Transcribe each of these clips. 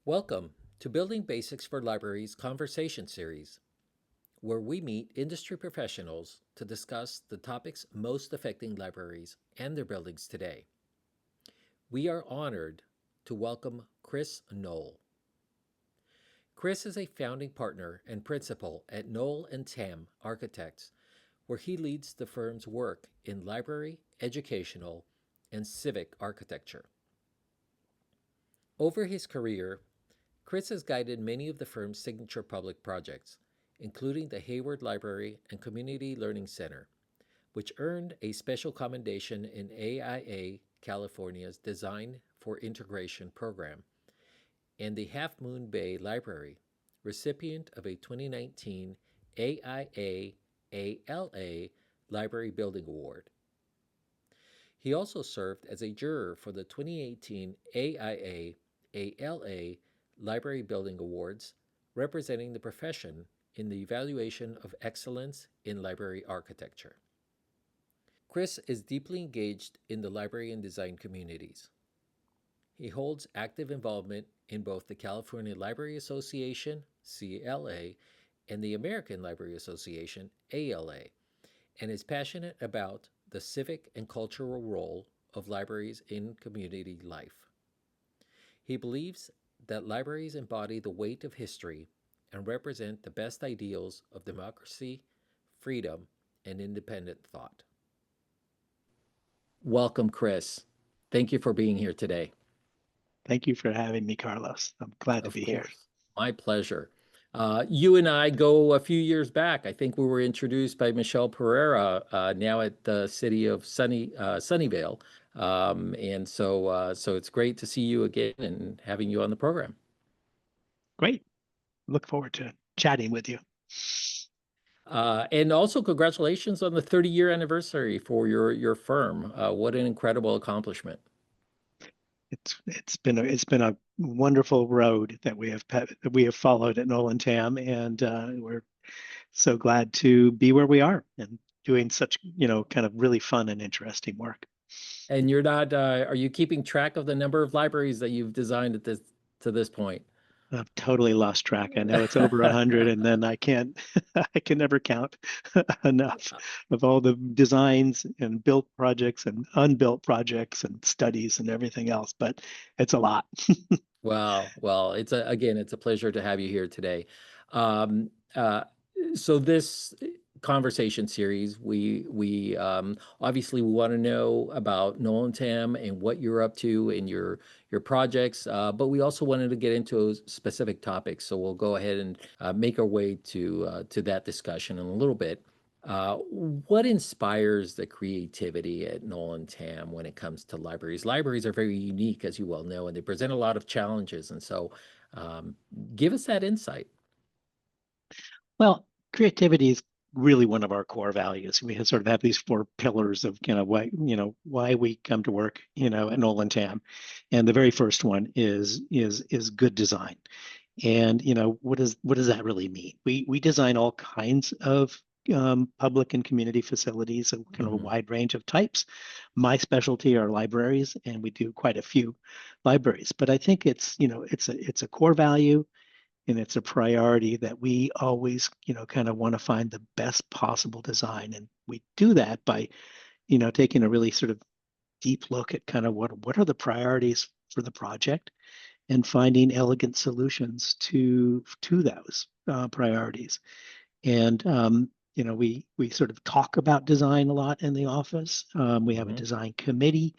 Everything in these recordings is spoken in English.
Welcome to Building Basics for Libraries Conversation Series, where we meet industry professionals to discuss the topics most affecting libraries and their buildings today. We are honored to welcome Chris Noll. Chris is a founding partner and principal at Noll Tam Architects, where he leads the firm's work in library, educational, and civic architecture. Over his career, Chris has guided many of the firm's signature public projects, including the Hayward Library and Community Learning Center, which earned a special commendation in AIA California's Design for Integration program, and the Half Moon Bay Library, recipient of a 2019 AIA ALA Library Building Award. He also served as a juror for the 2018 AIA ALA Library Building Awards, representing the profession in the evaluation of excellence in library architecture. Chris is deeply engaged in the library and design communities. He holds active involvement in both the California Library Association, CLA, and the American Library Association, ALA, and is passionate about the civic and cultural role of libraries in community life. He believes that libraries embody the weight of history and represent the best ideals of democracy, freedom, and independent thought. Welcome, Chris. Thank you for being here today. Thank you for having me, Carlos. I'm glad to be here. My pleasure. You and I go a few years back. I think we were introduced by Michelle Pereira, now at the city of Sunnyvale. And so it's great to see you again and having you on the program. Great. Look forward to chatting with you. And also congratulations on the 30-year anniversary for your firm. What an incredible accomplishment. It's been a wonderful road that we have followed at Noll Tam, and we're so glad to be where we are and doing such kind of really fun and interesting work. And you're not are you keeping track of the number of libraries that you've designed to this point? I've totally lost track. I know it's over 100, and then I can never count enough of all the designs and built projects and unbuilt projects and studies and everything else, but it's a lot. Wow. Well, it's a pleasure to have you here today. So this conversation series, we obviously want to know about Noll Tam and what you're up to in your projects, but we also wanted to get into specific topics. So we'll go ahead and make our way to that discussion in a little bit. What inspires the creativity at Noll Tam when it comes to libraries? Libraries are very unique, as you well know, and they present a lot of challenges. And so give us that insight. Well, creativity is really one of our core values. We sort of have these four pillars of why we come to work, at Noll Tam. And the very first one is good design. And what does that really mean? We design all kinds of public and community facilities of kind of a wide range of types. My specialty are libraries, and we do quite a few libraries. But I think it's a core value, and it's a priority that we always kind of want to find the best possible design, and we do that by taking a really sort of deep look at kind of what are the priorities for the project, and finding elegant solutions to those priorities. And we sort of talk about design a lot in the office. We have a design committee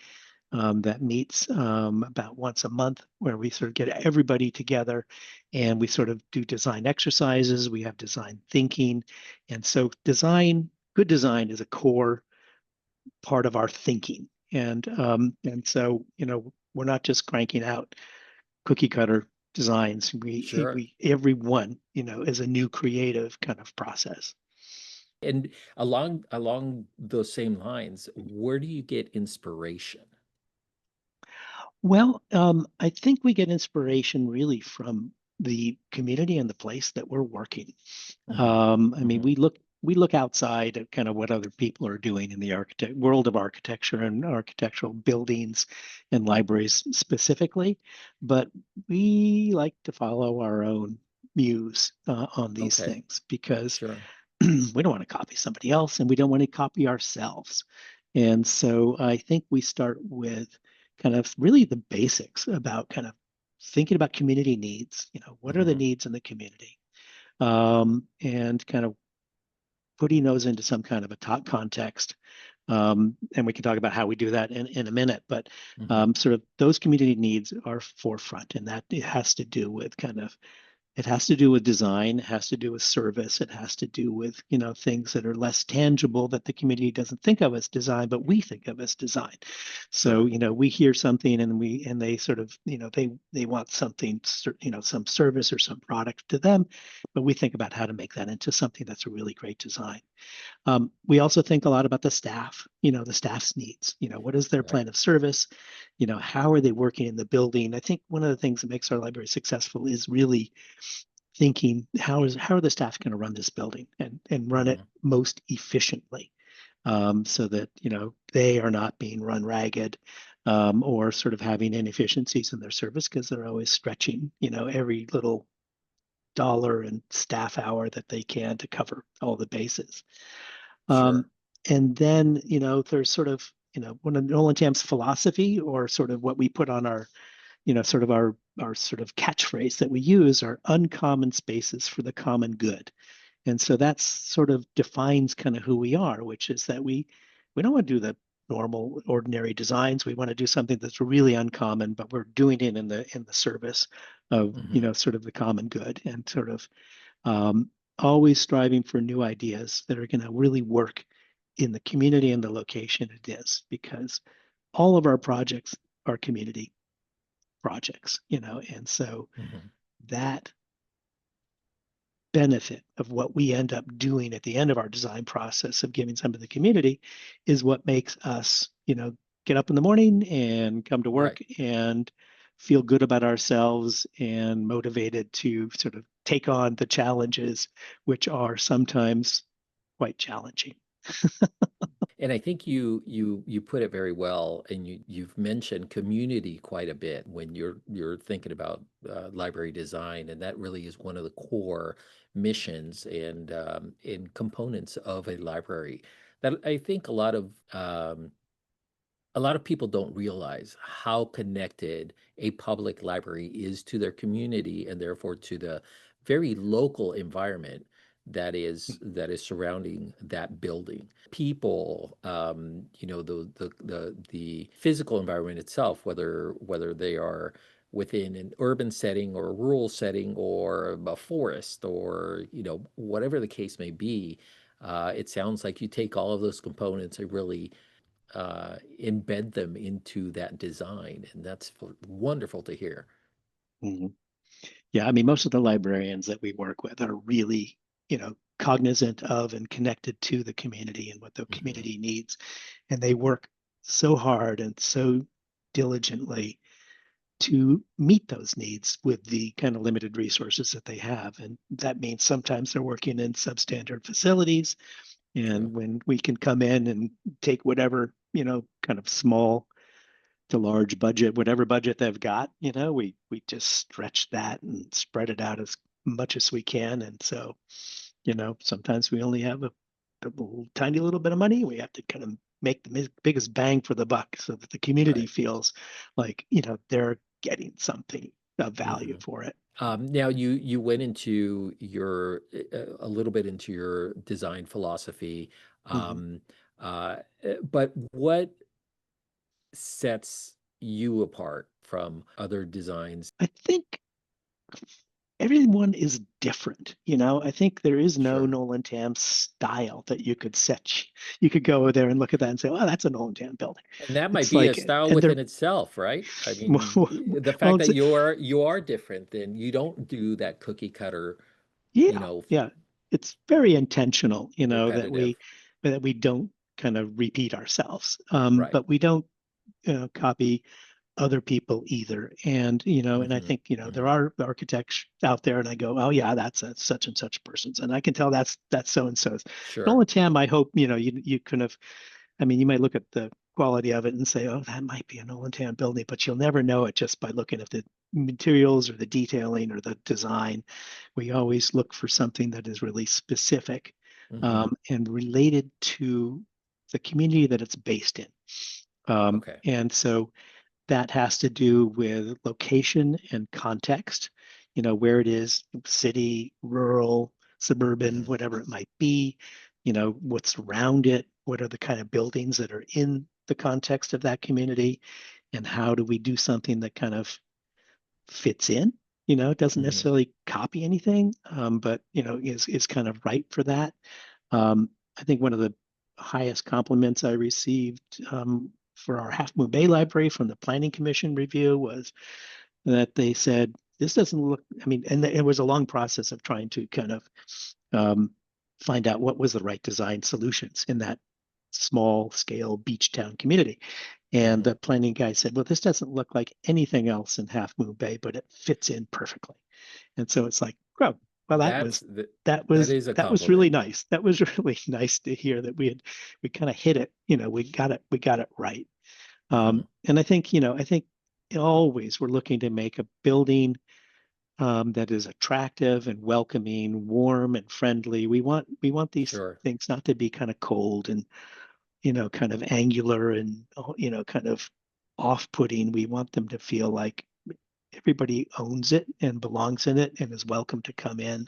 that meets about once a month, where we sort of get everybody together and we sort of do design exercises. We have design thinking. And so good design is a core part of our thinking. And so, we're not just cranking out cookie cutter designs. Everyone, is a new creative kind of process. And along those same lines, where do you get inspiration? Well, I think we get inspiration really from the community and the place that we're working. I mean, we look we look outside at kind of what other people are doing in the world of architecture and architectural buildings and libraries specifically, but we like to follow our own muse on these Okay. things because Sure. we don't want to copy somebody else and we don't want to copy ourselves. And so I think we start with kind of really the basics about kind of thinking about community needs. What are the Hmm. needs in the community? And kind of putting those into some kind of a top context. And we can talk about how we do that in a minute, but Hmm. sort of those community needs are forefront, and that it has to do with kind of it has to do with design, it has to do with service, it has to do with, things that are less tangible that the community doesn't think of as design, but we think of as design. So, Sure. we hear something and they sort of, they want something, some service or some product to them, but we think about how to make that into something that's a really great design. We also think a lot about the staff, the staff's needs. What is their Right. plan of service? How are they working in the building? I think one of the things that makes our library successful is really thinking how are the staff going to run this building and run it Hmm. most efficiently, so that they are not being run ragged, or sort of having inefficiencies in their service because they're always stretching every little dollar and staff hour that they can to cover all the bases. Um, Sure. and then, there's sort of, one of Noll Tam's philosophy or sort of what we put on our, sort of our sort of catchphrase that we use are uncommon spaces for the common good. And so that's sort of defines kind of who we are, which is that we don't want to do the normal ordinary designs. We want to do something that's really uncommon, but we're doing it in the service of, Hmm. sort of the common good and sort of um, always striving for new ideas that are going to really work in the community and the location it is, because all of our projects are community projects, and so Hmm. that benefit of what we end up doing at the end of our design process of giving some to the community is what makes us, get up in the morning and come to Right. work and feel good about ourselves and motivated to sort of take on the challenges, which are sometimes quite challenging. And I think you put it very well, and you've mentioned community quite a bit when you're thinking about library design, and that really is one of the core missions and components of a library that I think a lot of people don't realize how connected a public library is to their community and therefore to the very local environment that is surrounding that building. People, the physical environment itself, whether they are within an urban setting or a rural setting or a forest or whatever the case may be. It sounds like you take all of those components and really embed them into that design, and that's wonderful to hear. Mhm. Yeah, I mean, most of the librarians that we work with are really, cognizant of and connected to the community and what the Hmm. community needs. And they work so hard and so diligently to meet those needs with the kind of limited resources that they have. And that means sometimes they're working in substandard facilities. True. And when we can come in and take whatever, kind of small to large budget, whatever budget they've got, we just stretch that and spread it out as much as we can. And so, sometimes we only have a tiny little bit of money. We have to kind of make the biggest bang for the buck so that the community Right. feels like, they're getting something of value Hmm. for it. Now you went into a little bit into your design philosophy, Mhm. um, but what sets you apart from other designs? I think everyone is different. I think there is no Sure. Noll Tam style that you could set. You could go there and look at that and say, "Oh, that's a Noll Tam building." And that might It's be a like, style and they're within itself, right? I mean, well, the well, fact that you are different, then you don't do that cookie cutter, you yeah, know, yeah. It's very intentional, that repetitive. we don't kind of repeat ourselves, Right. but we don't copy other people either. And, and I Mm-hmm. think, there Mm-hmm. are architects out there and I go, oh yeah, that's a such and such person's. And I can tell that's so and so's. Sure. Noll Tam, I hope, you kind of, I mean, you might look at the quality of it and say, oh, that might be a Noll Tam building, but you'll never know it just by looking at the materials or the detailing or the design. We always look for something that is really specific, Mm-hmm. and related to the community that it's based in. Okay. And so that has to do with location and context, where it is, city, rural, suburban, Mm-hmm. whatever it might be, what's around it, what are the kind of buildings that are in the context of that community, and how do we do something that kind of fits in, it doesn't Mm-hmm. necessarily copy anything, but, is kind of right for that. I think one of the highest compliments I received, for our Half Moon Bay Library from the Planning Commission review was that they said, this doesn't look, I mean, and it was a long process of trying to kind of, um, find out what was the right design solutions in that small scale beach town community. And Mm-hmm. the planning guy said, well, this doesn't look like anything else in Half Moon Bay, but it fits in perfectly. And so it's like, oh, well, that That's was the, that that was is a that was really compliment. nice. That was really nice to hear that we kind of hit it. We got it right. Mm-hmm. And I think always we're looking to make a building, that is attractive and welcoming, warm and friendly. We want these Sure. things not to be kind of cold and, kind of angular and, kind of off-putting. We want them to feel like everybody owns it and belongs in it and is welcome to come in,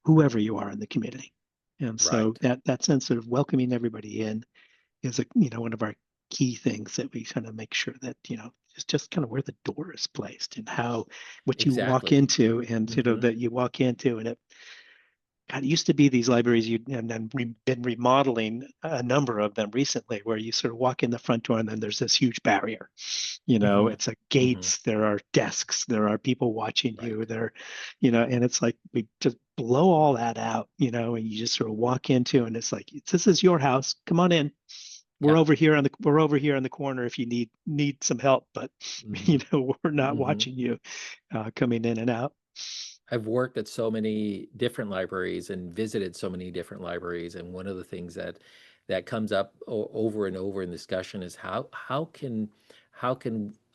whoever you are in the community. And so Right. that sense of welcoming everybody in is one of our key things that we kind of make sure that, is just kind of where the door is placed and how what you walk Exactly. into, and Mm-hmm. that you walk into. And God, it used to be these libraries, and then been remodeling a number of them recently, where you sort of walk in the front door and then there's this huge barrier. Mm-hmm. It's like Mm-hmm. gates, there are desks, there are people watching you Right. there, and it's like we just blow all that out, and you just sort of walk into, and it's like, this is your house. Come on in. Yeah. We're over here in the corner if you need some help, but Mm-hmm. we're not Mm-hmm. watching you, coming in and out. I've worked at so many different libraries and visited so many different libraries, and one of the things that comes up over and over in discussion is how can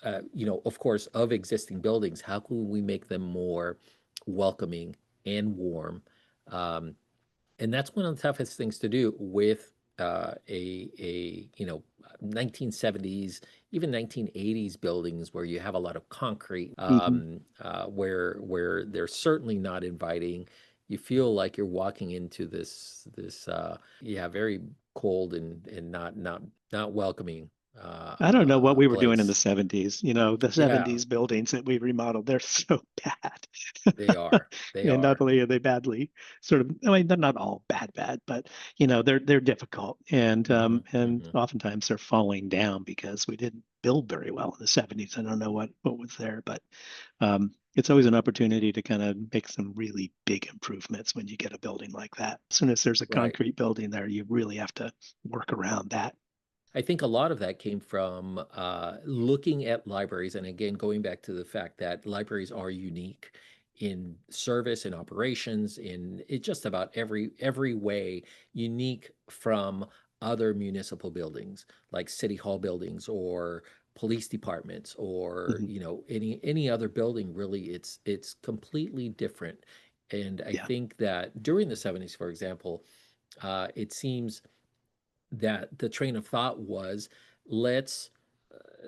of course, of existing buildings, how can we make them more welcoming and warm? Um, and that's one of the toughest things to do with a 1970s, even 1980s buildings where you have a lot of concrete, Mhm. where they're certainly not inviting. You feel like you're walking into this yeah, very cold and not welcoming I don't know what we were doing in the place. 70s. The Yeah, 70s buildings that we remodeled, they're so bad. they are. They And not are. only are they badly sort of, I mean, they're not all bad, but they're difficult, and Hmm. and Hmm. oftentimes they're falling down because we didn't build very well in the 70s. I don't know what was there, but it's always an opportunity to kind of make some really big improvements when you get a building like that. As soon as there's a Right. concrete building there, you really have to work around that. I think a lot of that came from looking at libraries, and again, going back to the fact that libraries are unique in service and operations, in it just about every way, unique from other municipal buildings like city hall buildings or police departments or Mhm. any other building. Really, it's completely different. And I Yeah. think that during the 70s, for example, it seems that the train of thought was, let's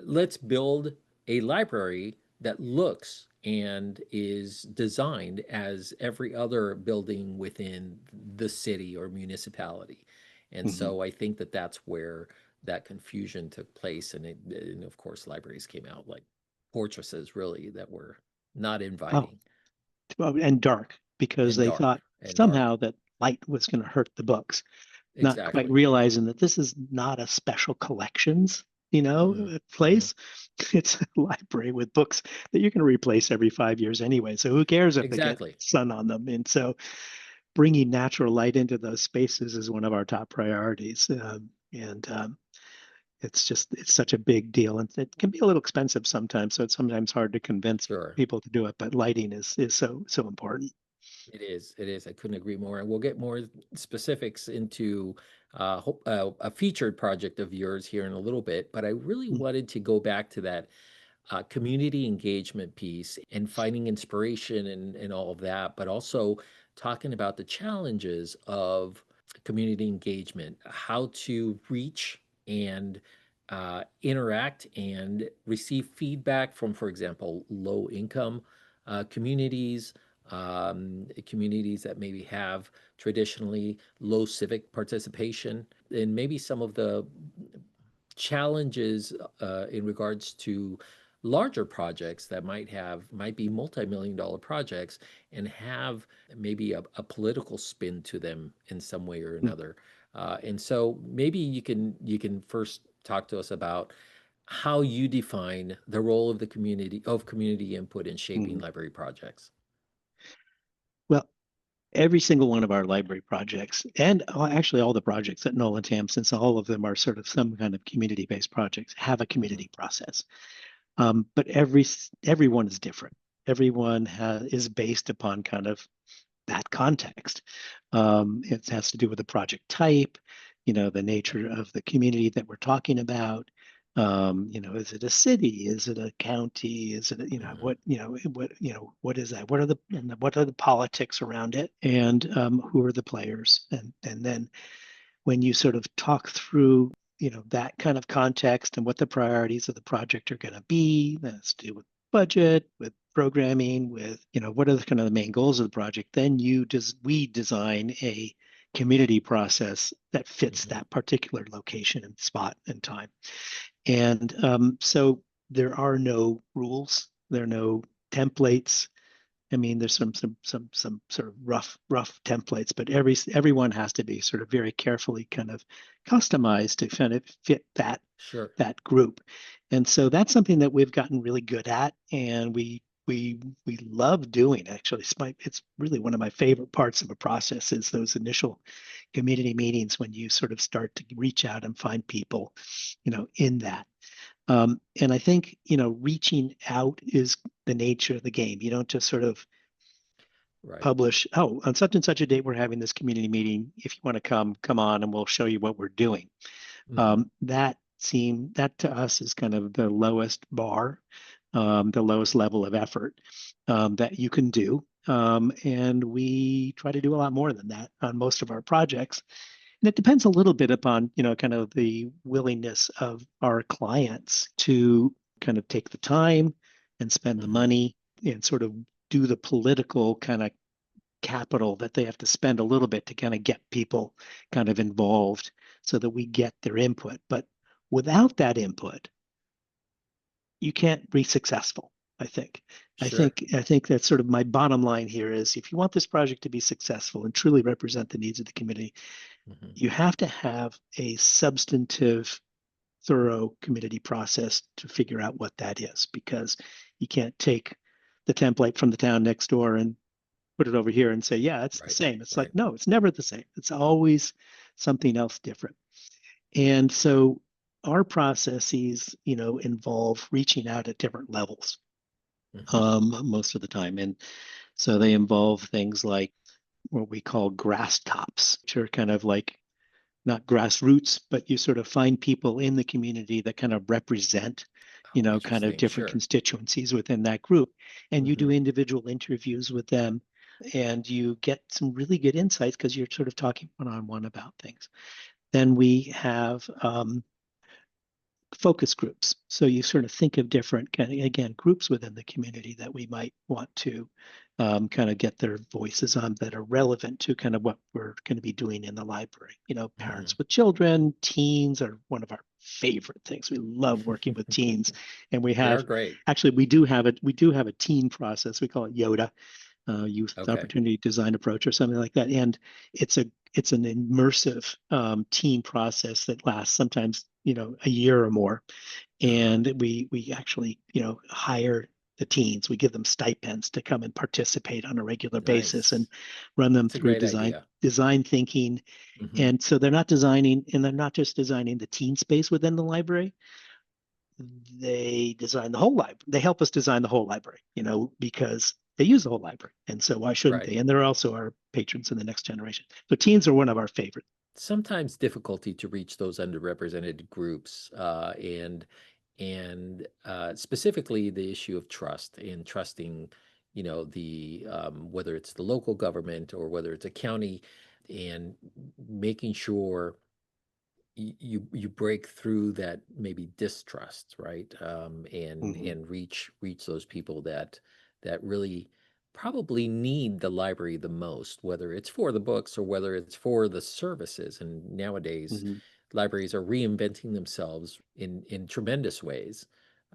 let's build a library that looks and is designed as every other building within the city or municipality. And Mhm. so I think that that's where that confusion took place. And of course, libraries came out like fortresses, really, that were not Oh, inviting well, and dark, because and they dark thought and dark. somehow that light was going to hurt the books, not quite Exactly. realizing that this is not a special collections, Hmm. Hmm. place. It's a library with books that you're going to replace every 5 years anyway. So who cares if they get Exactly. sun on them? And so bringing natural light into those spaces is one of our top priorities. And it's such a big deal, and it can be a little expensive sometimes. So it's sometimes hard to convince Sure. people to do it. But lighting is so important. It is. It is. I couldn't agree more. And we'll get more specifics into a featured project of yours here in a little bit. But I really wanted to go back to that community engagement piece and finding inspiration and all of that, but also talking about the challenges of community engagement, how to reach and interact and receive feedback from, for example, low income communities, communities that maybe have traditionally low civic participation, and maybe some of the challenges in regards to larger projects that might be multi-million dollar projects and have maybe a political spin to them in some way or another. And so maybe you can first talk to us about how you define the role of the community input in shaping Mm. library projects. Well, every single one of our library projects, and actually all the projects at Noll Tam, since all of them are sort of some kind of community-based projects, have a Mhm. community process. But everyone is different. Everyone is based upon kind of that context. It has to do with the project type, the nature of the community that we're talking about. Is it a city? Is it a county? Is it, Mhm. what is that? What are the politics around it? And who are the players? And then when you sort of talk through, that kind of context and what the priorities of the project are going to be, that has to do with budget, with programming, with, what are the kind of the main goals of the project, then we design a community process that fits Mhm. that particular location and spot and time. And so there are no rules, there are no templates. I mean, there's some sort of rough templates, but everyone has to be sort of very carefully kind of customized to kind of fit Sure. that group. And so that's something that we've gotten really good at, and we love doing. Actually, it's really one of my favorite parts of a process is those initial community meetings when you sort of start to reach out and find people, in that. And I think, reaching out is the nature of the game. You don't just sort of Right. publish, oh, on such and such a date, we're having this community meeting. If you want to come on and we'll show you what we're doing. Mhm. That to us is kind of the lowest bar, the lowest level of effort that you can do. And we try to do a lot more than that on most of our projects. And it depends a little bit upon, kind of the willingness of our clients to kind of take the time and spend the Mhm. money and sort of do the political kind of capital that they have to spend a little bit to kind of get people kind of involved so that we get their input. But without that input, you can't be successful, I think. I Sure. think I think that's sort of my bottom line here is if you want this project to be successful and truly represent the needs of the community, Mhm. you have to have a substantive, thorough community process to figure out what that is because you can't take the template from the town next door and put it over here and say, yeah, it's the Right. same. It's like, Right. no, it's never the same. It's always something else different. And so our processes, involve reaching out at different levels Mhm. most of the time. And so they involve things like what we call grass tops, which are kind of like not grassroots, but you sort of find people in the community that kind of represent, Oh, kind of interesting. different Sure. constituencies within that group. And you do Mhm. individual interviews with them and you get some really good insights because you're sort of talking one on one about things. Then we have focus groups. So you sort of think of different kind of, again, groups within the community that we might want to kind of get their voices on that are relevant to kind of what we're going to be doing in the library. Mhm. Parents with children, teens are one of our favorite things. We love working with teens, and They are great. we do have a teen process. We call it YODA, Youth Okay. Opportunity Design Approach, or something like that. And it's an immersive team process that lasts sometimes a year or more. Uh-huh. And we actually hire the teens. We give them stipends to come and participate on a regular basis and Nice. run them It's a through great design idea. design thinking. Hmm. And so they're not designing, and they're not just designing the teen space within the library. They design the whole library. They help us design the whole library, because they use the whole library. And so why shouldn't Right. they? And they're also our patrons in the next generation. So teens are one of our favorites. Sometimes difficulty to reach those underrepresented groups, and specifically the issue of trust and trusting, the whether it's the local government or whether it's a county, and making sure you break through that maybe distrust, right? And Mm-hmm. and reach those people that really probably need the library the most, whether it's for the books or whether it's for the services. And nowadays, Mm-hmm. libraries are reinventing themselves in tremendous ways.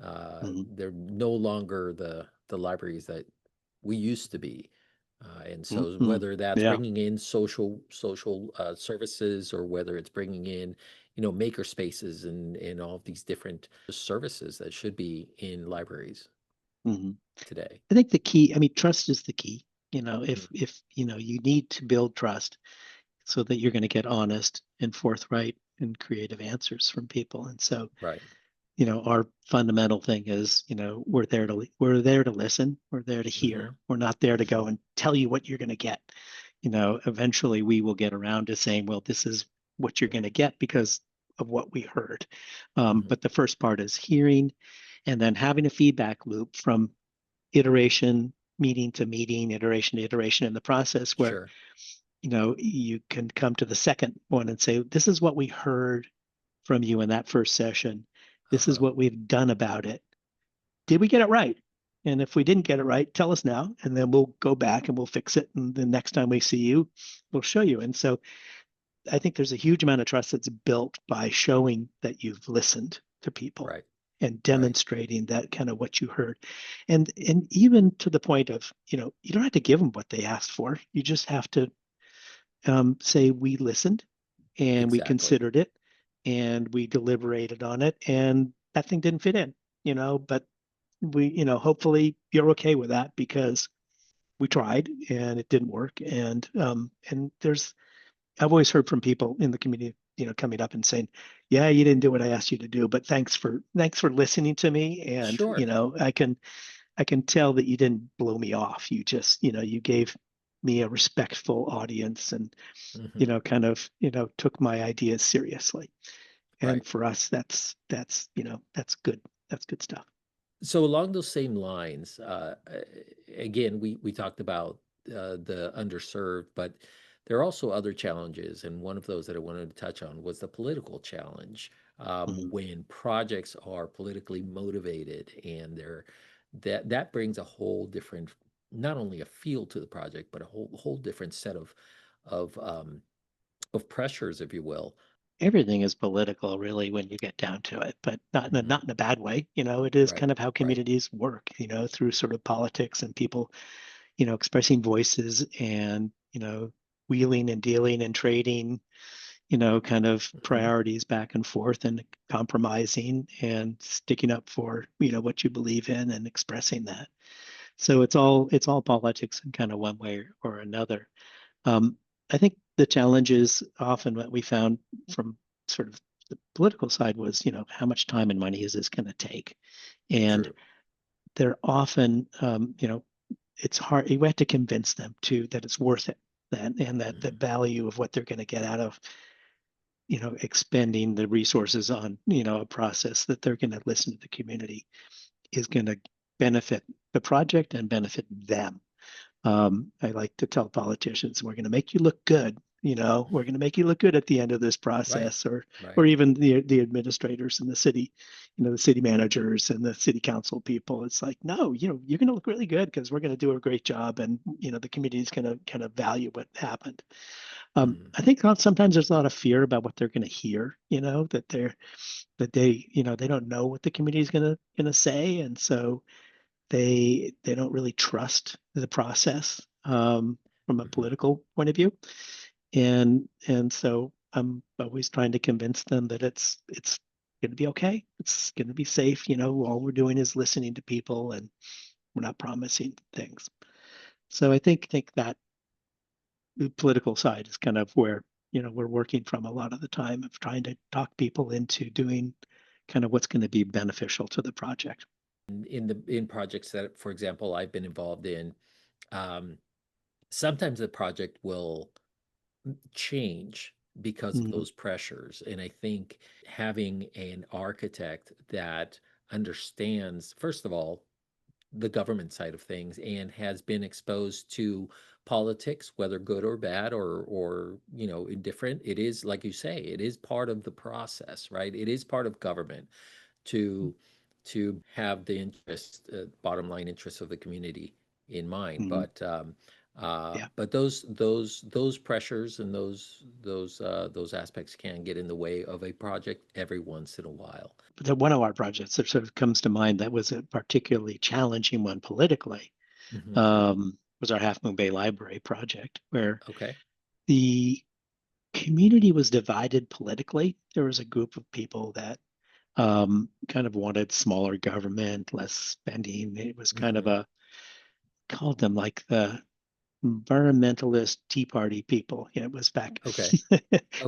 Mm-hmm. They're no longer the libraries that we used to be. And so Mm-hmm. whether that's Yeah. bringing in social services, or whether it's bringing in, maker spaces and all of these different services that should be in libraries Mm-hmm. today. I think the key, I mean, trust is the key. Mhm. If you need to build trust so that you're going to get honest and forthright and creative answers from people. And so, Right. our fundamental thing is, we're there to listen, we're there to Hmm. hear. We're not there to go and tell you what you're going to get. Eventually we will get around to saying, well, this is what you're going to get because of what we heard. Hmm. But the first part is hearing, and then having a feedback loop from iteration, meeting to meeting, iteration to iteration in the process, where Sure. you can come to the second one and say, this is what we heard from you in that first session. This is Uh-huh. what we've done about it. Did we get it right? And if we didn't get it right, tell us now, and then we'll go back and we'll fix it. And the next time we see you, we'll show you. And so I think there's a huge amount of trust that's built by showing that you've listened to people Right. and Right. demonstrating that kind of what you heard. And even to the point of, you don't have to give them what they asked for. You just have to say, we listened and we Exactly. considered it and we deliberated on it, and that thing didn't fit in, but hopefully you're okay with that because we tried and it didn't work. And I've always heard from people in the community, coming up and saying, yeah, you didn't do what I asked you to do, but thanks for listening to me. And, Sure. I can tell that you didn't blow me off. You just, you gave me a respectful audience and, Hmm. kind of, took my ideas seriously. Right. And for us, that's good. That's good stuff. So along those same lines, again, we talked about the underserved, but there are also other challenges, and one of those that I wanted to touch on was the political challenge. Mhm. When projects are politically motivated, and that brings a whole different, not only a feel to the project, but a whole different set of um, of pressures, if you will. Everything is political, really, when you get down to it, but Hmm. not in a bad way. It is Right. kind of how Right. communities work, through sort of politics and people, expressing voices and, wheeling and dealing and trading, kind of Hmm. priorities back and forth and compromising and sticking up for, what you believe in and expressing that. So it's all politics in kind of one way or another. Um, I think the challenges often what we found from sort of the political side was, how much time and money is this going to take? And True. they're often, it's hard. You have to convince them to that it's worth it, and that the Hmm. value of what they're going to get out of, expending the resources on, a process that they're going to listen to the community is going to benefit the project and benefit them. I like to tell politicians, we're going to make you look good. We're going to make you look good at the end of this Right. process, or Right. even the administrators in the city, the city managers and the city council people. It's like, no, you're going to look really good because we're going to do a great job, and the community is going to kind of value what happened. Hmm. I think sometimes there's a lot of fear about what they're going to hear. That they don't know what the community is going to say, and so they don't really trust the process, from a Hmm. political point of view, and so I'm always trying to convince them that it's going to be okay. It's going to be safe. All we're doing is listening to people, and we're not promising things. So I think that the political side is kind of where, we're working from a lot of the time of trying to talk people into doing kind of what's going to be beneficial to the project. In projects that, for example, I've been involved in, um, sometimes the project will change because of Mm, those pressures. And I think having an architect that understands, first of all, the government side of things and has been exposed to politics, whether good or bad or indifferent. It is, like you say, it is part of the process, right? It is part of government to have the interest, bottom line interests of the community in mind. mm, yeah. But those pressures and those aspects can get in the way of a project every once in a while. One of our projects that sort of comes to mind that was a particularly challenging one politically Hmm. was our Half Moon Bay Library project, where Okay. the community was divided politically. There was a group of people that kind of wanted smaller government, less spending. It was kind of Hmm. called them like the environmentalist Tea Party people. It was back. Okay.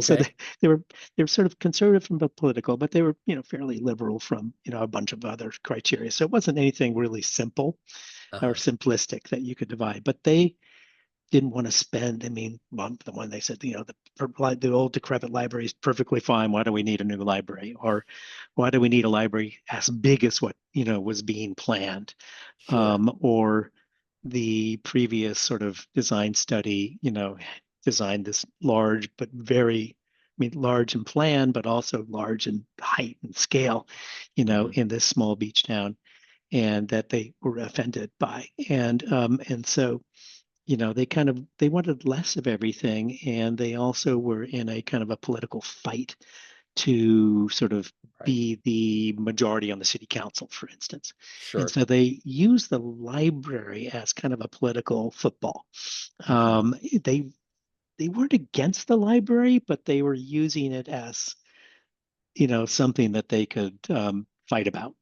So Okay. they were sort of conservative from the political, but they were, fairly liberal from, a bunch of other criteria. So it wasn't anything really simple or Uh-huh. simplistic that you could divide. But they didn't want to spend. I mean, the one they said, the old decrepit library is perfectly fine. Why do we need a new library? Or why do we need a library as big as what, was being planned? Sure. Or the previous sort of design study, designed this large but very, I mean, large in plan, but also large in height and scale, Hmm. in this small beach town, and that they were offended by. And so, they wanted less of everything, and they also were in a kind of a political fight to sort of Right. be the majority on the city council, for instance. And Sure. so they use the library as kind of a political football. Hmm. Um, they they weren't against the library, but they were using it as, something that they could fight about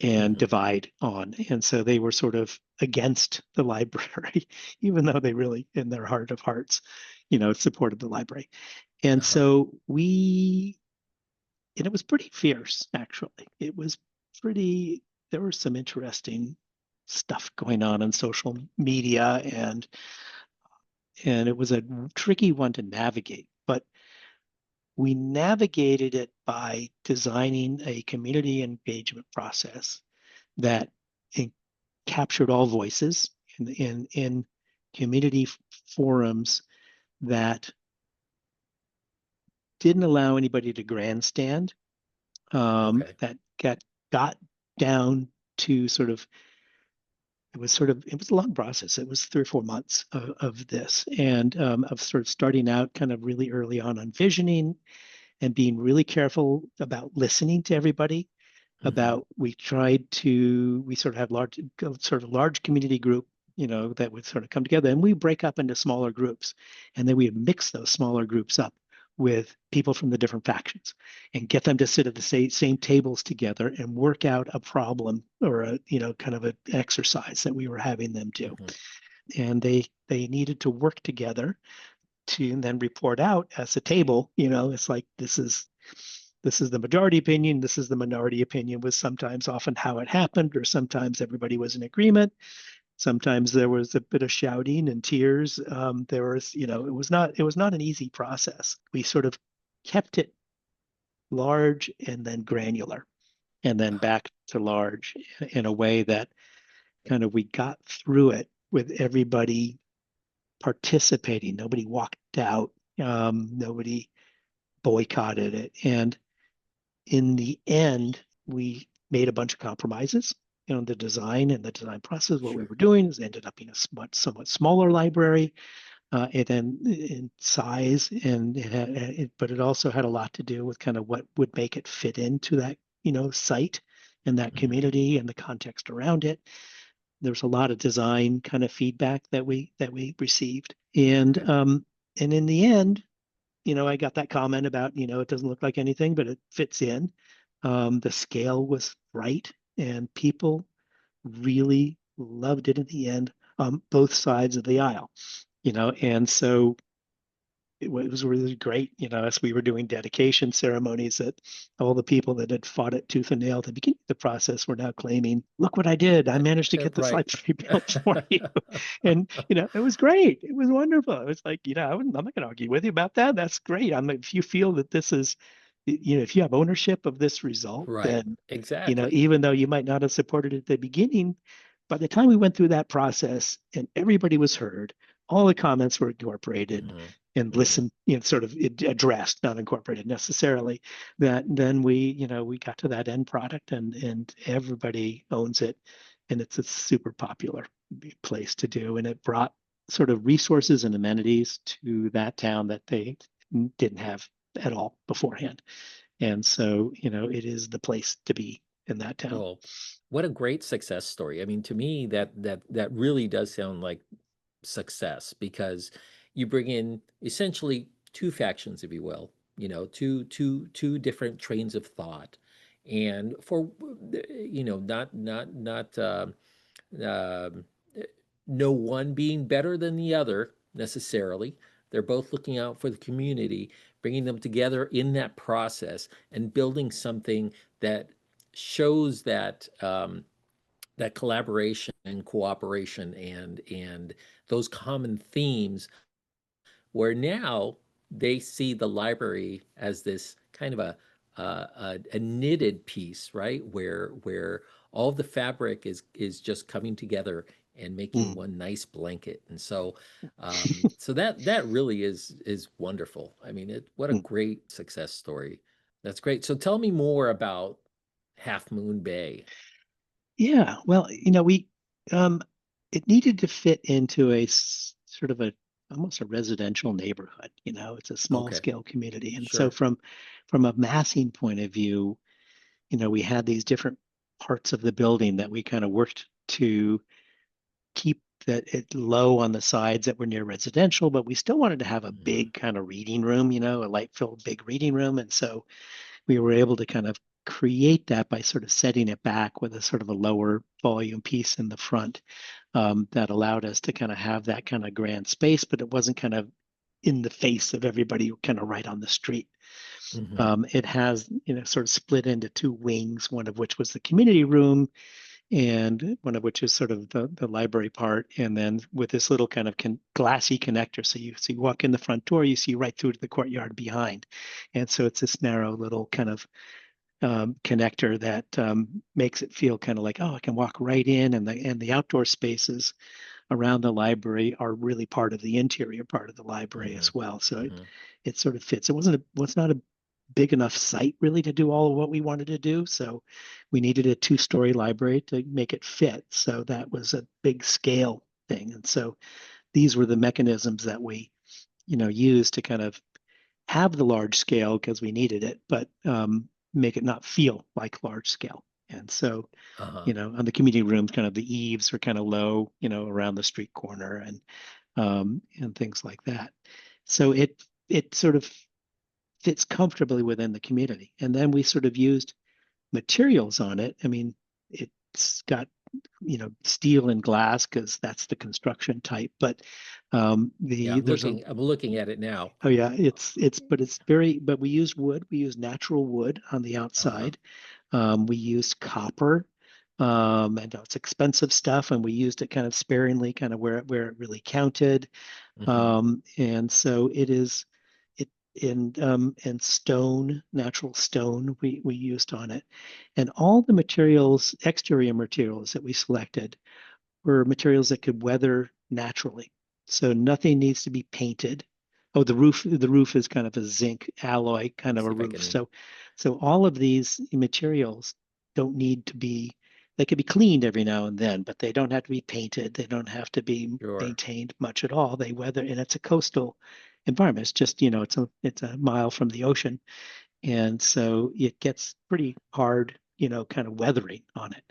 and Hmm. divide on. And so they were sort of against the library, even though they really, in their heart of hearts, supported the library. And Uh-huh. so and it was pretty fierce, actually. It was pretty, there was some interesting stuff going on social media, and it was a tricky one to navigate. But we navigated it by designing a community engagement process that captured all voices in community forums that didn't allow anybody to grandstand, Okay. that got down to it was a long process. It was 3 or 4 months of this, and of sort of starting out kind of really early on visioning and being really careful about listening to everybody. Hmm. We sort of have large community group, that would sort of come together, and we break up into smaller groups, and then we mix those smaller groups up with people from the different factions and get them to sit at the same tables together and work out a problem or kind of an exercise that we were having them do. Hmm. And they needed to work together to and then report out as a table. It's like this is the majority opinion, this is the minority opinion, was sometimes often how it happened, or sometimes everybody was in agreement. Sometimes there was a bit of shouting and tears. There was, it was not an easy process. We sort of kept it large and then granular and then Uh-huh. back to large in a way that kind of we got through it with everybody participating. Nobody walked out. Nobody boycotted it. And in the end, we made a bunch of compromises. The design and the design process, what we Sure. were doing is ended up being a somewhat smaller library, and then in size, and but it also had a lot to do with kind of what would make it fit into that, site and that Hmm. community and the context around it. There's a lot of design kind of feedback that we received, Okay. and in the end, I got that comment about, it doesn't look like anything, but it fits in. The scale was right, and people really loved it in the end, both sides of the aisle, and so it was really great, as we were doing dedication ceremonies, that all the people that had fought it tooth and nail at the beginning of the process were now claiming, look what I did. I managed to get this Right. library built for you. And, it was great. It was wonderful. It was like, I'm not going to argue with you about that. That's great. If you feel that this is, if you have ownership of this result, Right. then, Exactly. even though you might not have supported it at the beginning, by the time we went through that process and everybody was heard, all the comments were incorporated Hmm. and Hmm. listened, sort of addressed, not incorporated necessarily. That then we got to that end product, and everybody owns it, and it's a super popular place to do, and it brought sort of resources and amenities to that town that they didn't have at all beforehand. And so, it is the place to be in that town. Well, what a great success story. I mean, to me, that really does sound like success because you bring in essentially two factions, if you will, two different trains of thought, and for not um, no one being better than the other necessarily. They're both looking out for the community, bringing them together in that process and building something that shows that collaboration and cooperation and those common themes where now they see the library as this kind of a knitted piece, right? Where all the fabric is just coming together and making Mm. one nice blanket. And so that really is wonderful. I mean, what a Mm. great success story. That's great. So tell me more about Half Moon Bay. Yeah, well, um, it needed to fit into sort of almost a residential neighborhood. It's a small Okay, scale community, and so sure. from a massing point of view, we had these different parts of the building that we kind of worked to keep that it low on the sides that were near residential, but we still wanted to have a Hmm. big kind of reading room, a light filled big reading room, and so we were able to kind of create that by sort of setting it back with a sort of a lower volume piece in the front, that allowed us to kind of have that kind of grand space, but it wasn't kind of in the face of everybody kind of right on the street. Hmm. It has, sort of split into two wings, one of which was the community room, and one of which is sort of the library part. And then with this little kind of glassy connector. So you walk in the front door, you see right through to the courtyard behind. And so it's this narrow little kind of connector that makes it feel kind of like, oh, I can walk right in, and the outdoor spaces around the library are really part of the interior part of the library Hmm. as well. So it Hmm. it sort of fits. It was not a big enough site really to do all of what we wanted to do. So we needed a two-story library to make it fit. So that was a big scale thing. And so these were the mechanisms that we, used to kind of have the large scale because we needed it, but make it not feel like large scale. And so, Uh-huh. on the community rooms, kind of the eaves are kind of low, around the street corner, and things like that. So it sort of fits comfortably within the community. And then we sort of used materials on it. I mean, it's got, steel and glass because that's the construction type. But Yeah, the there's a I'm looking at it now. oh yeah, but we use wood. We use natural wood on the Uh-huh. outside. We used copper. And it's expensive stuff, and we used it kind of sparingly, kind of where it really counted. Hmm. And so it is it and stone, natural stone we used on it. And all the materials, exterior materials that we selected were materials that could weather naturally. So nothing needs to be painted. Oh, the roof is kind of a zinc alloy kind Let's of see a if I roof. can. So all of these materials don't need to be, they could be cleaned every now and then, but they don't have to be painted. They don't have to be Sure. maintained much at all. They weather, and it's a coastal environment. It's just, it's a mile from the ocean. And so it gets pretty hard, kind of weathering on it.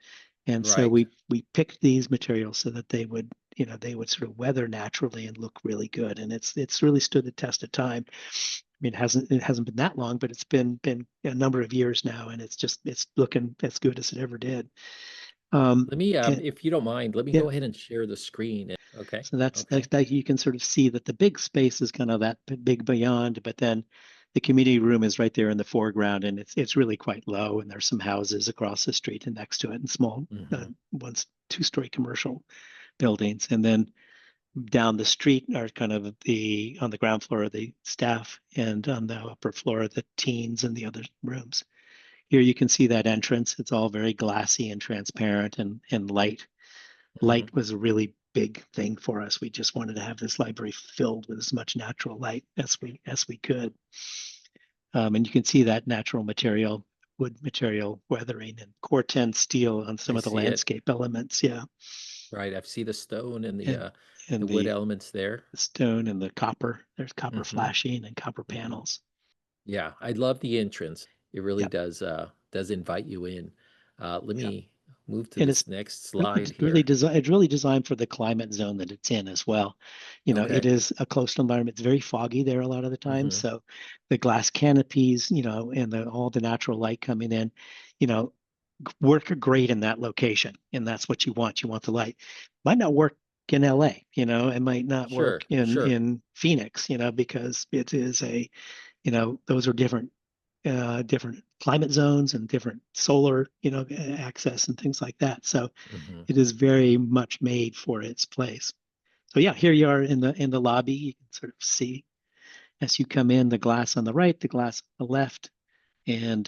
And so Right. we picked these materials so that they would sort of weather naturally and look really good. And it's really stood the test of time. I mean, it hasn't been that long, but it's been a number of years now, and it's looking as good as it ever did. Let me, and, if you don't mind, let me yeah, go ahead and share the screen. Okay. so that's Okay. that you can sort of see that the big space is kind of that big beyond, but then the community room is right there in the foreground, and it's really quite low, and there's some houses across the street and next to it, and small Hmm. two-story commercial buildings, and then down the street are kind of the on the ground floor of the staff, and on the upper floor the teens and the other rooms. Here you can see that entrance. It's all very glassy and transparent and light. Hmm. Light was a really big thing for us. We just wanted to have this library filled with as much natural light as we could. And you can see that natural material, wood material weathering and Corten steel on I some of the see it. landscape elements. Yeah, Right. I see the stone and and the and wood the elements there. stone and the copper. There's copper Hmm. flashing and copper Hmm. panels. Yeah, I love the entrance. It really Yeah, does invite you in. Let yeah. me move to And it's this next slide really here. designed. It's really designed for the climate zone that it's in as well. It Okay. is a coastal environment. It's very foggy there a lot of the time, Hmm. so the glass canopies, and all the natural light coming in, you know, work great in that location, and that's what you want. You want the light. Might not work in LA, it might not work Sure, in sure. Phoenix, because it is those are different climate zones and different solar, access and things like that. So Hmm. it is very much made for its place. So yeah, here you are in the lobby. You can sort of see as you come in the glass on the right, the glass on the left, and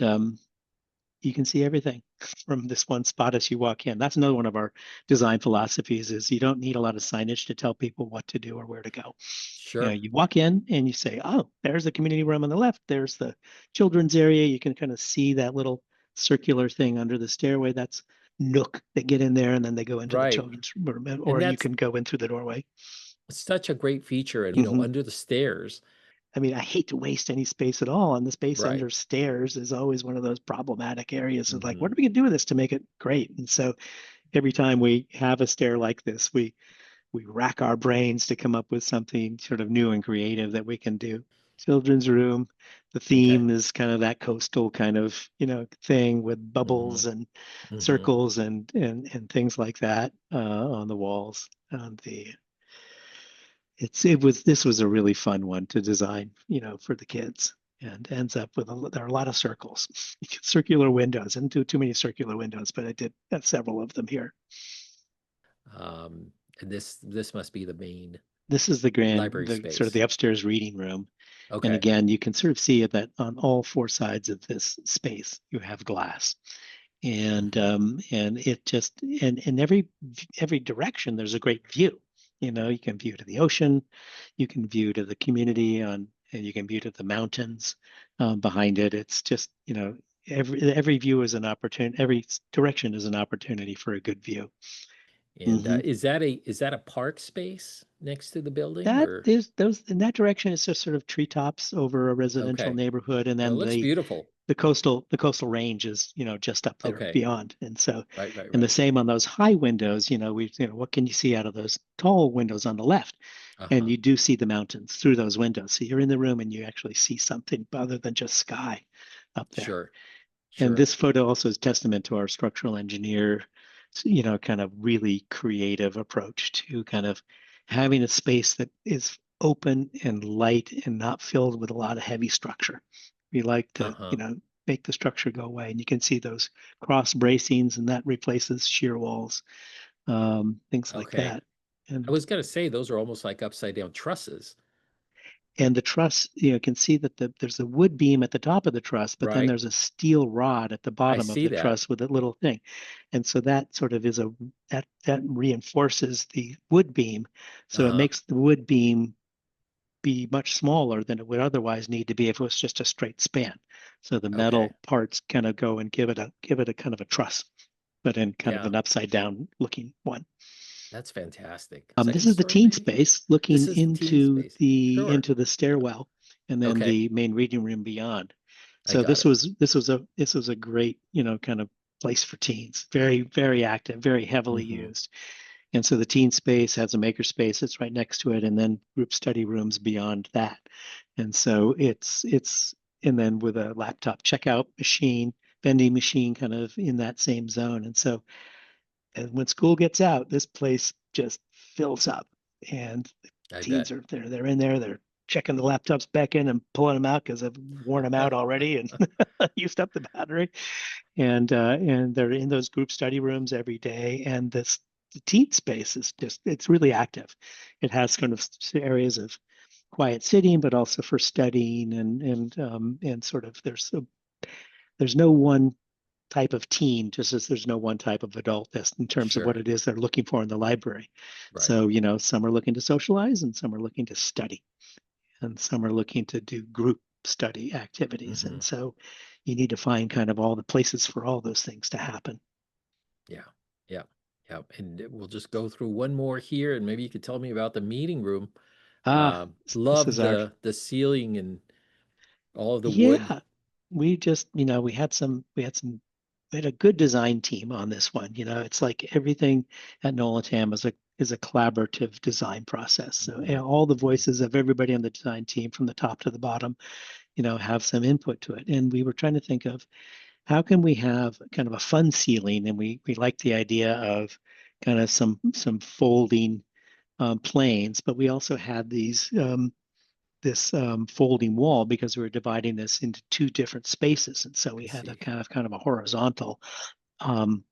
you can see everything from this one spot as you walk in. That's another one of our design philosophies is you don't need a lot of signage to tell people what to do or where to go. Sure. You walk in and you say, oh, there's the community room on the left. There's the children's area. You can kind of see that little circular thing under the stairway. That's nook. They get in there and then they go into the Right. children's room, And or you that's can go in through the doorway. such a great feature. And, Hmm. under the stairs. I mean, I hate to waste any space at all, and the space Right. under stairs is always one of those problematic areas of like, what Hmm. are we going to do with this to make it great? And so every time we have a stair like this, we rack our brains to come up with something sort of new and creative that we can do. Children's room, the Okay. theme is kind of that coastal kind of thing with Hmm. bubbles and Hmm. circles and things like that on the walls. This was a really fun one to design, for the kids, and ends up with there are a lot of circles, circular windows. I didn't do too many circular windows, but I did have several of them here. And this must be the main This is library the sort of the space. upstairs reading room. And Okay. again, you can sort of see that on all four sides of this space, you have glass. Hmm. And it just, and in every direction, there's a great view. You can view to the ocean, you can view to the community and you can view to the mountains behind it. It's just, every view is an opportunity, every direction is an opportunity for a good view. And Hmm. is that a park space next to the building That or? is those in that direction is just sort of treetops over a residential Okay. neighborhood, and Well, it then looks beautiful. the coastal range is just up there Okay. beyond. And so, Right, right, and the right. same on those high windows. What can you see out of those tall windows on the left? And Uh-huh. you do see the mountains through those windows. So you're in the room and you actually see something other than just sky up there. Sure. And Sure. this photo also is testament to our structural engineer, kind of really creative approach to kind of having a space that is open and light and not filled with a lot of heavy structure. We like to, Uh-huh. make the structure go away. And you can see those cross bracings, and that replaces shear walls, things like Okay. that. I And was gonna say those are almost like upside down trusses. And the truss, can see that there's a wood beam at the top of the truss, but then Right. there's a steel rod at the I bottom of see the that. truss with a little thing. And so that sort of that reinforces the wood beam. So it Uh-huh. makes the wood beam be much smaller than it would otherwise need to be if it was just a straight span. So the Okay. metal parts kind of go and give it a kind of a truss, but in kind of Yeah. an upside down looking one. That's fantastic. This Second is the story, teen maybe? space This looking is the teen into space. the Sure. into the stairwell, and then Okay. the main reading room beyond. I So got this it. was this was a this was a great, kind of place for teens. Very, very active, very heavily Hmm. used. And so the teen space has a maker space that's right next to it, and then group study rooms beyond that. And so it's and then with a laptop checkout machine, vending machine kind of in that same zone. And so And when school gets out, this place just fills up, and I teens bet. are there. They're in there. They're checking the laptops back in and pulling them out because I've worn them out already and used up the battery. And they're in those group study rooms every day. And this the teen space is just it's really active. It has kind of areas of quiet sitting, but also for studying and sort of there's no one type of teen, just as there's no one type of adult that's in terms of what Sure. it is they're looking for in the library. Right. So, some are looking to socialize and some are looking to study and some are looking to do group study activities. Hmm. And so you need to find kind of all the places for all those things to happen. Yeah. Yeah. Yeah. And we'll just go through one more here, and maybe you could tell me about the meeting room. This Love is our the ceiling and all of the wood. Yeah, we just, we had a good design team on this one. It's like everything at Noll Tam is a collaborative design process. So Mhm. all the voices of everybody on the design team from the top to the bottom, have some input to it. And we were trying to think of how can we have kind of a fun ceiling, and we like the idea of kind of some folding planes, but we also had this folding wall because we were dividing this into two different spaces. And so we I had a see. kind of a horizontal um,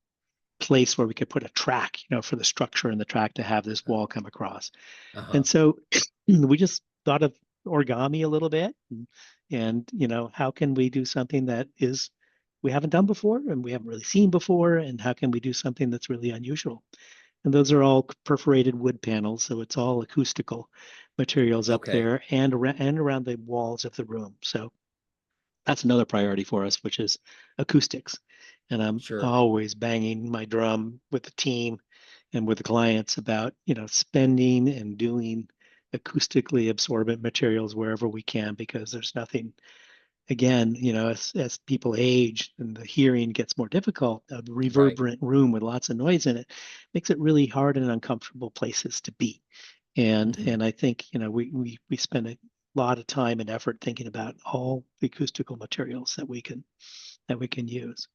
place where we could put a track, for the structure and the track to have this wall come across. Uh-huh. And so we just thought of origami a little bit and how can we do something that is we haven't done before and we haven't really seen before, and how can we do something that's really unusual? And those are all perforated wood panels, so it's all acoustical materials up Okay. there and around the walls of the room. So that's another priority for us, which is acoustics. And I'm Sure. always banging my drum with the team and with the clients about, spending and doing acoustically absorbent materials wherever we can, because there's nothing, again, as people age and the hearing gets more difficult, a Right. reverberant room with lots of noise in it makes it really hard and uncomfortable places to be. And Hmm. and I think we spend a lot of time and effort thinking about all the acoustical materials that we can use.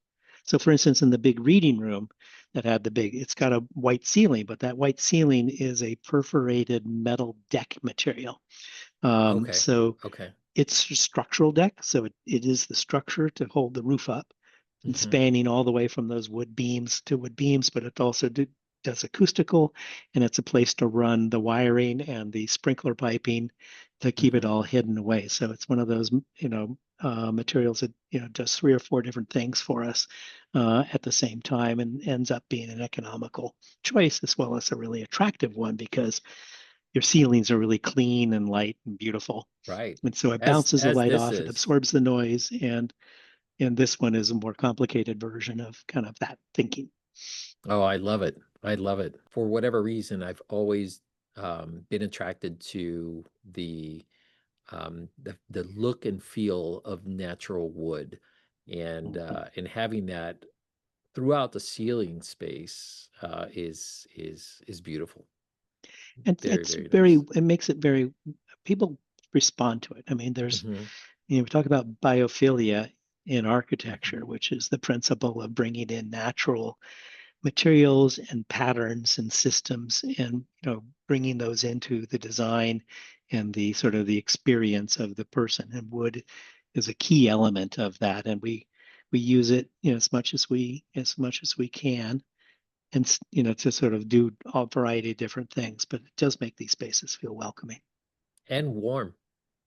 So, for instance, in the big reading room it's got a white ceiling, but that white ceiling is a perforated metal deck material. Okay. So Okay. it's a structural deck, so it is the structure to hold the roof up and Hmm. spanning all the way from those wood beams to wood beams, but it also does acoustical, and it's a place to run the wiring and the sprinkler piping to keep it Hmm. all hidden away. So it's one of those, materials that, does three or four different things for us at the same time and ends up being an economical choice as well as a really attractive one because your ceilings are really clean and light and beautiful. Right. And so it bounces the As light this off, it is. absorbs the noise, and this one is a more complicated version of kind of that thinking. Oh, I love it. I love it. For whatever reason, I've always been attracted to the look and feel of natural wood, Mhm. and having that throughout the ceiling space is beautiful. And Very, it's very very, nice. it makes it very, people respond to it. I mean, Hmm. we talk about biophilia in architecture, Hmm. which is the principle of bringing in natural materials and patterns and systems and bringing those into the design and the sort of the experience of the person, and wood is a key element of that, and we use it as much as we can, and to sort of do a variety of different things, but it does make these spaces feel welcoming. And warm.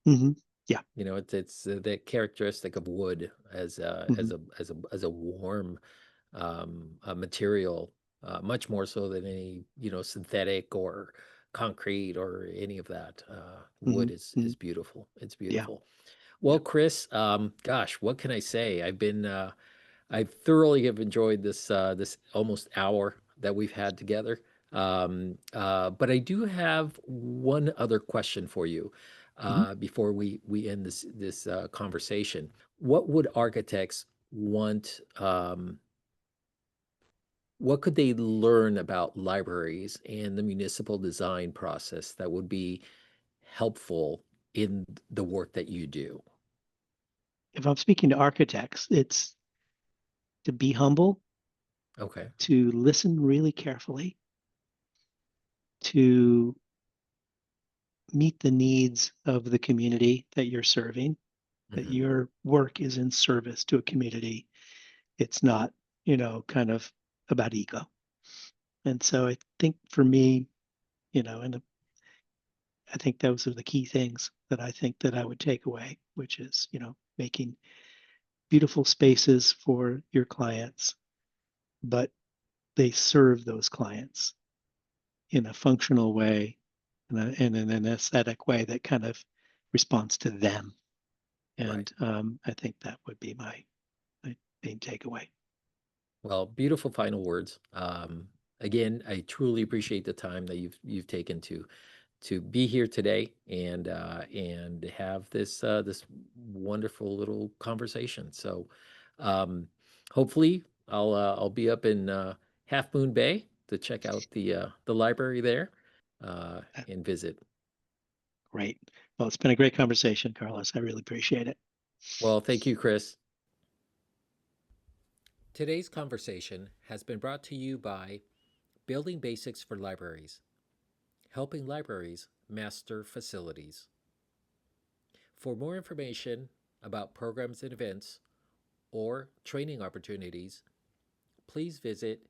Hmm. Yeah. It's the characteristic of wood Hmm. as a warm material, much more so than any synthetic or concrete or any of that. Hmm. Wood Hmm. is beautiful. It's Yeah. beautiful. Yeah. Well, Chris, gosh, what can I say? I thoroughly have enjoyed this almost hour that we've had together. But I do have one other question for you Mhm. before we end this conversation. What would architects want? What could they learn about libraries and the municipal design process that would be helpful in the work that you do? If I'm speaking to architects, it's to be humble Okay. to listen really carefully, to meet the needs of the community that you're serving, that Hmm. your work is in service to a community. It's not, kind of about ego. And so I think for me, and I think those are the key things that I think that I would take away, which is, making beautiful spaces for your clients, but they serve those clients in a functional way and in an aesthetic way that kind of responds to them. Right. And I think that would be my main takeaway. Well, beautiful final words. Again, I truly appreciate the time that you've taken to be here today and have this wonderful little conversation. So, um, hopefully, I'll be up in Half Moon Bay to check out the library there and visit. Great. Well, it's been a great conversation, Carlos. I really appreciate it. Well, thank you, Chris. Today's conversation has been brought to you by Building Basics for Libraries, helping libraries master facilities. For more information about programs and events or training opportunities, please visit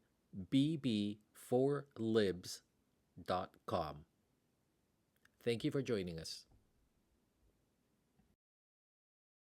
bb4libs.com. Thank you for joining us.